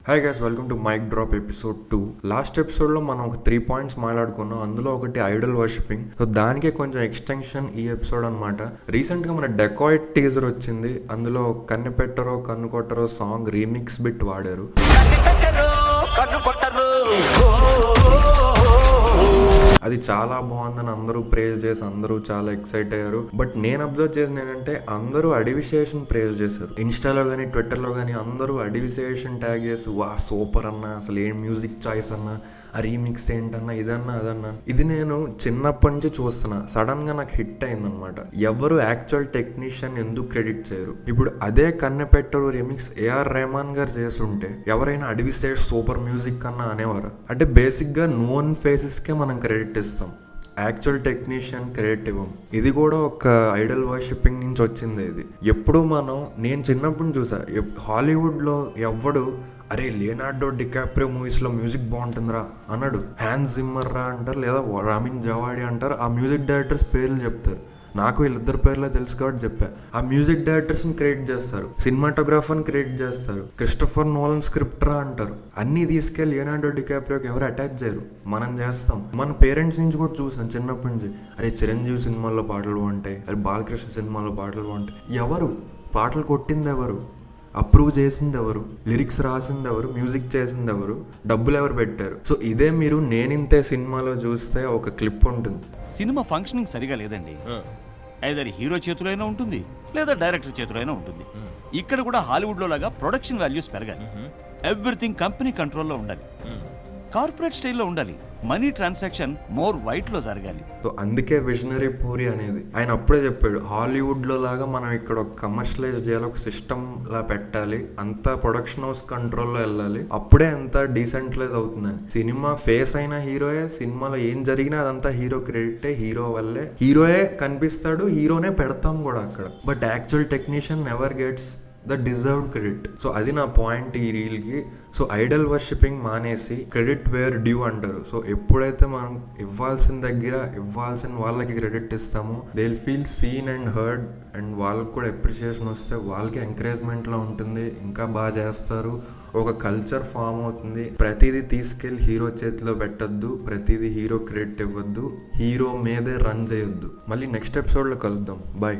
Hi guys, welcome to Mic Drop episode 2. Last ఎపిసోడ్లో మనం ఒక 3 పాయింట్స్ మాట్లాడుకున్నాం. అందులో ఒకటి ఐడల్ వర్షిపింగ్. సో దానికే కొంచెం ఎక్స్టెన్షన్ ఈ ఎపిసోడ్ అనమాట. రీసెంట్గా మన డెకాయిట్ టీజర్ వచ్చింది. అందులో కన్ను పెట్టరో కన్ను కొట్టరో సాంగ్ రీమిక్స్ బిట్ వాడారు. అది చాలా బాగుందని అందరూ ప్రేజ్ చేసి అందరూ చాలా ఎక్సైట్ అయ్యారు. బట్ నేను అబ్జర్వ్ చేసింది ఏంటంటే అందరూ అడివిసేషన్ ప్రేజ్ చేశారు. ఇన్స్టాలో కానీ ట్విట్టర్లో కానీ అందరూ అడివిసేషన్ ట్యాగ్ చేసి వా సూపర్ అన్న, అసలు ఏం మ్యూజిక్ చాయిస్ అన్న, ఆ రీమిక్స్ ఏంటన్నా, ఇదన్నా అదన్నా. ఇది నేను చిన్నప్పటి నుంచి చూస్తున్నా. సడన్ గా నాకు హిట్ అయిందనమాట. ఎవరు యాక్చువల్ టెక్నీషియన్ ఎందుకు క్రెడిట్ చేయరు? ఇప్పుడు అదే కన్నెపెట్టరు రీమిక్స్ ఏఆర్ రెహమాన్ గారు చేస్తుంటే ఎవరైనా అడివిసేష్ సూపర్ మ్యూజిక్ అన్నా అనేవారు? అంటే బేసిక్ గా నోన్ ఫేసెస్ కే మనం క్రెడిట్ ఇస్తాం, యాక్చువల్ టెక్నీషియన్ క్రెడిట్ ఇవ్వం. ఇది కూడా ఒక ఐడల్ వర్షిపింగ్ నుంచి వచ్చింది. ఇది ఎప్పుడు నేను చిన్నప్పుడు చూసా, హాలీవుడ్లో ఎవ్వడు అరే లియోనార్డో డికాప్రియో మూవీస్లో మ్యూజిక్ బాగుంటుందిరా అన్నాడు. హ్యాన్స్ జిమ్మర్ రా అంటారు, లేదా రామిన్ జవాడి అంటారు. ఆ మ్యూజిక్ డైరెక్టర్స్ పేర్లు చెప్తారు. నాకు వీళ్ళిద్దరు పేర్లే తెలుసు కాబట్టి చెప్పా. ఆ మ్యూజిక్ డైరెక్టర్స్ని క్రియేట్ చేస్తారు, సినిమాటోగ్రాఫర్ని క్రియేట్ చేస్తారు, క్రిస్టోఫర్ నోలన్ స్క్రిప్టరా అంటారు. అన్నీ తీసుకెళ్ళి లియోనార్డో డికాప్రియోకి ఎవరు అటాచ్ చేయరు, మనం చేస్తాం. మన పేరెంట్స్ నుంచి కూడా చూసాం చిన్నప్పటి నుంచి. అరే చిరంజీవి సినిమాల్లో పాటలు బాగుంటాయి, అరే బాలకృష్ణ సినిమాల్లో పాటలు బాగుంటాయి. ఎవరు పాటలు కొట్టింది? ఎవరు అప్రూవ్ చేసింది? ఎవరు లిరిక్స్ రాసింది? ఎవరు మ్యూజిక్ చేసింది? ఎవరు డబ్బులు ఎవరు పెట్టారు? సో ఇదే మీరు నేనింతే సినిమాలో చూస్తే ఒక క్లిప్ ఉంటుంది. సినిమా ఫంక్షనింగ్ సరిగా లేదండి. ఐదర్ హీరో చేతిలో అయినా ఉంటుంది, లేదా డైరెక్టర్ చేతిలో అయినా ఉంటుంది. ఇక్కడ కూడా హాలీవుడ్ లో లాగా ప్రొడక్షన్ వాల్యూస్ పెరగాలి. ఎవ్రీథింగ్ కంపెనీ కంట్రోల్లో ఉండాలి, కార్పొరేట్ స్టైల్లో ఉండాలి. మనీ ట్రాన్సాక్షన్ మోర్ వైట్ లో జరగాలి. సో అందుకే విజనరీ పూరి అనేది ఆయన అప్పుడే చెప్పాడు, హాలీవుడ్ లో లాగా మనం ఇక్కడ ఒక కమర్షియలైజ్ చేయాలి, ఒక సిస్టమ్ లా పెట్టాలి, అంతా ప్రొడక్షన్ హౌస్ కంట్రోల్లో వెళ్ళాలి, అప్పుడే అంతా డీసెంట్రలైజ్ అవుతుందని. సినిమా ఫేస్ అయిన హీరోయే, సినిమాలో ఏం జరిగినా అదంతా హీరో క్రెడిటే, హీరో వల్లే. హీరోయే కనిపిస్తాడు, హీరోనే పెడతాం కూడా అక్కడ. But actual technician never gets the deserved credit. So అది నా పాయింట్ ఈ రీల్కి. సో ఐడల్ వర్షిపింగ్ మానేసి క్రెడిట్ వేర్ డ్యూ అంటారు. సో ఎప్పుడైతే మనం ఇవ్వాల్సిన దగ్గర ఇవ్వాల్సిన వాళ్ళకి క్రెడిట్ ఇస్తామో they will feel seen and heard, and వాళ్ళకి కూడా అప్రిషియేషన్ వస్తే వాళ్ళకి ఎంకరేజ్మెంట్లో ఉంటుంది, ఇంకా బాగా చేస్తారు, ఒక కల్చర్ ఫామ్ అవుతుంది. ప్రతిదీ తీసుకెళ్ళి హీరో చేతిలో పెట్టద్దు, ప్రతిదీ హీరో క్రెడిట్ ఇవ్వద్దు, హీరో మీదే రన్ చేయొద్దు. మళ్ళీ నెక్స్ట్ ఎపిసోడ్లో కలుద్దాం. బాయ్.